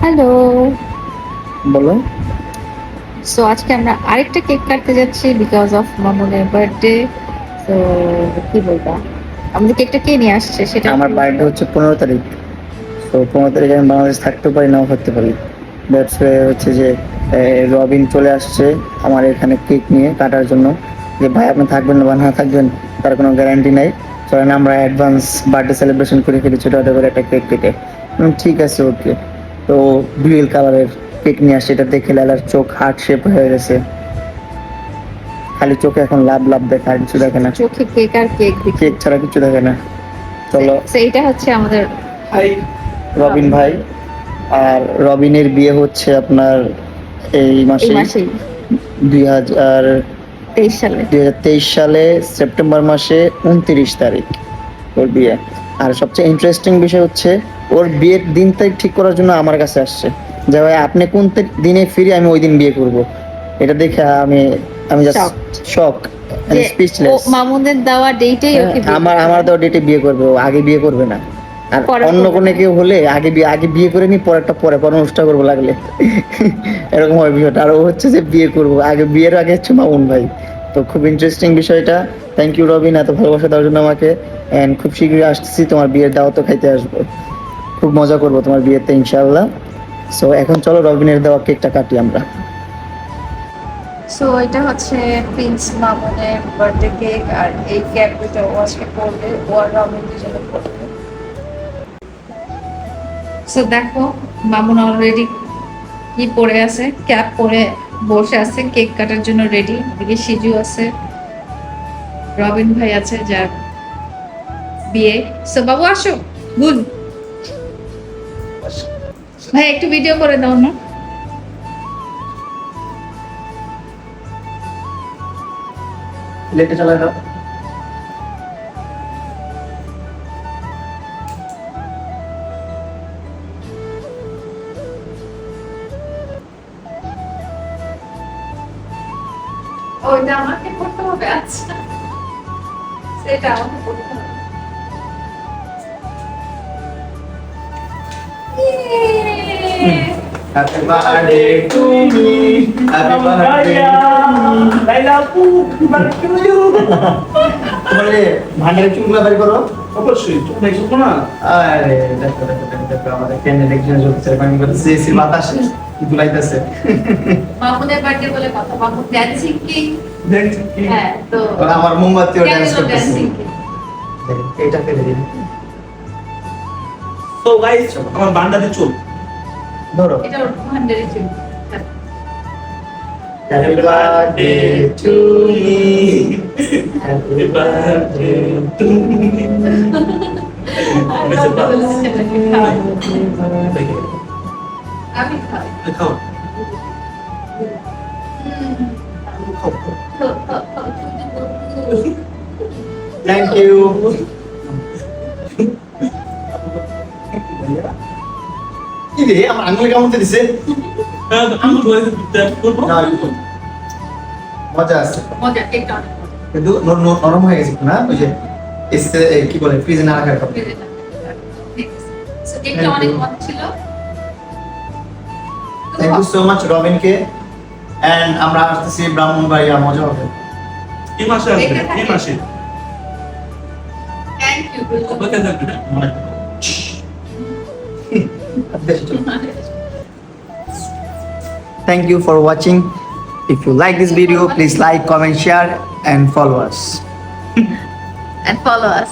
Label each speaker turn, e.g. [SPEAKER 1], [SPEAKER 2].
[SPEAKER 1] Hello.
[SPEAKER 2] বলো।
[SPEAKER 1] So আজকে আমরা আরেকটা কেক কাটতে যাচ্ছি বিকজ অফ মামুনের বার্থডে। তো কি বলবা, আমাদের কেকটা কে নিয়ে আসছে সেটা
[SPEAKER 2] আমার বার্থডে হচ্ছে 15 তারিখ। তো 15 তারিখে আমি বাংলাদেশ থাকতেও পারি, নাও থাকতে পারি। দ্যাটস হচ্ছে যে রবিন চলে আসছে আমার এখানে কেক নিয়ে কাটার জন্য। যে ভাই আপনি থাকবেন বা না থাকবেন তার কোনো গ্যারান্টি নাই, চলেন আমরা অ্যাডভান্স বার্থডে সেলিব্রেশন করে ফেলি ছোটো করে একটা কেক কেটে। ঠিক আছে, ওকে। তো ডুয়েল কালারের কেক নিয়ে আসছে, এটা দেখে লালার চোখ হার্ট শেপ হয়ে গেছে। খালি চোখে এখন লাভ লাভ দেখে, আর কিছু দেখে না।
[SPEAKER 1] চোখে কেক আর কেক দেখি।
[SPEAKER 2] কেক ছাড়া কিছু দেখে না। চলো।
[SPEAKER 1] সেইটা হচ্ছে আমাদের
[SPEAKER 2] রবিন ভাই। আর রবিনের বিয়ে হচ্ছে আপনার এই
[SPEAKER 1] এই
[SPEAKER 2] মাসে,
[SPEAKER 1] মাসেই 23 সালে।
[SPEAKER 2] 2023 সালে সেপ্টেম্বর মাসে 29 তারিখ ওর বিয়ে। আর সবচেয়ে ইন্টারেস্টিং বিষয় হচ্ছে ওর বিয়ের দিন তারিখ ঠিক করার জন্য আমার কাছে আসছে, যে ভাই আপনি কোন দিনে ফিরে আমি ওই দিন বিয়ে করব। এটা দেখে আমি আমি জাস্ট শক,
[SPEAKER 1] যে ও
[SPEAKER 2] স্পিচলেস।
[SPEAKER 1] মামুনের দেওয়া ডেটেই ওকে বিয়ে
[SPEAKER 2] আমার তো ডেটে বিয়ে করবে, ও আগে বিয়ে করবে না। আর
[SPEAKER 1] পরে
[SPEAKER 2] অন্য
[SPEAKER 1] করবে
[SPEAKER 2] কোনো
[SPEAKER 1] না।
[SPEAKER 2] কেউ হলে আগে বিয়ে করে নি, পরেরটা পরে অনুষ্ঠান করবো লাগলে। এরকম হয় বিষয়টা। আর ও হচ্ছে যে বিয়ে করবো আগে, বিয়ের আগে হচ্ছে মামুন ভাই। তো খুব ইন্টারেস্টিং বিষয়টা। থ্যাংক ইউ রবিন, এত ভালোবাসা দেওয়ার জন্য আমাকে। এন্ড খুব শীঘ্রই আসতেছি, তোমার বিয়ের দাওয়াতও খাইতে আসবো। খুব মজা করবো তোমার বিয়েতে ইনশাআল্লাহ। সো এখন চলো রবিনের দেওয়া কেকটা কাটি আমরা।
[SPEAKER 1] সো এটা হচ্ছে প্রিন্স মামুনের বার্থডে কেক, আর এই ক্যাপ দুটো ও আজকে পরবে, ও আর রবিন দুজনে পরবে। সো দেখো, মামুন অলরেডি কি পরে আছে, ক্যাপ পরে বসে আছে, কেক কাটার জন্য রেডি। এদিকে সিজু আছে, রবিন ভাই আছে যার বিয়ে। সো বাবু আসো, গুড ভাই একটু ভিডিও করে দাও না।
[SPEAKER 2] লেটে চলে দাও।
[SPEAKER 1] ওইটা আমাকে করতে হবে, আচ্ছা সেটা আমাকে করতে হবে।
[SPEAKER 2] Happy birthday to me. Happy birthday to me. বলে ভান্ডারে চুলগুলো বের করো।
[SPEAKER 3] অবশ্যই দেখছো না?
[SPEAKER 2] আরে দেখো দেখো দেখো দেখো, আমাদের ক্যান্ডিডেট একজন জ্বলছে, পানি করতেছে, এসির বাতাসে দুলাইতেছে।
[SPEAKER 1] মামুনের বার্থডে বলে কথা, মামুন ড্যান্সিং কিং।
[SPEAKER 3] দেখছি কি?
[SPEAKER 1] হ্যাঁ, তো
[SPEAKER 2] ওরা আমার মোমবাতিও ড্যান্স করতেছে।
[SPEAKER 1] Dancing king.
[SPEAKER 2] দেখেন, এইটা ফেলে দিন।
[SPEAKER 3] তো গাইস আমার বান্ডাতে চল।
[SPEAKER 2] ধরো।
[SPEAKER 1] এটা ওর ভান্ডারে ছিল।
[SPEAKER 2] Happy birthday to me.
[SPEAKER 3] Happy birthday to me.
[SPEAKER 1] আমি খাই।
[SPEAKER 3] খাও
[SPEAKER 2] Thank you. কি রে, আমার আঙুলে কেমন দিছে?
[SPEAKER 3] আমি বলে দিতে করব।
[SPEAKER 2] না, মজা আছে।
[SPEAKER 1] মজা, কেকটা অনেক মজা।
[SPEAKER 2] কিন্তু নরম হয়ে গেছে না, ওই যে এসে কি বলে ফ্রিজে না রাখার কথা।
[SPEAKER 1] So, কেকটা অনেক মজা ছিল।
[SPEAKER 2] থ্যাংক ইউ সো মাচ রবিনকে। এন্ড আমরা আসতেছি ব্রাহ্মণবাড়িয়া, মজা হবে।
[SPEAKER 3] এই মাসে আসবে, এই মাসে।
[SPEAKER 1] Thank you.
[SPEAKER 3] ওকে থাকবে।
[SPEAKER 2] Thank you for watching. If you like this video, please like, comment, share and follow us.
[SPEAKER 1] And follow us.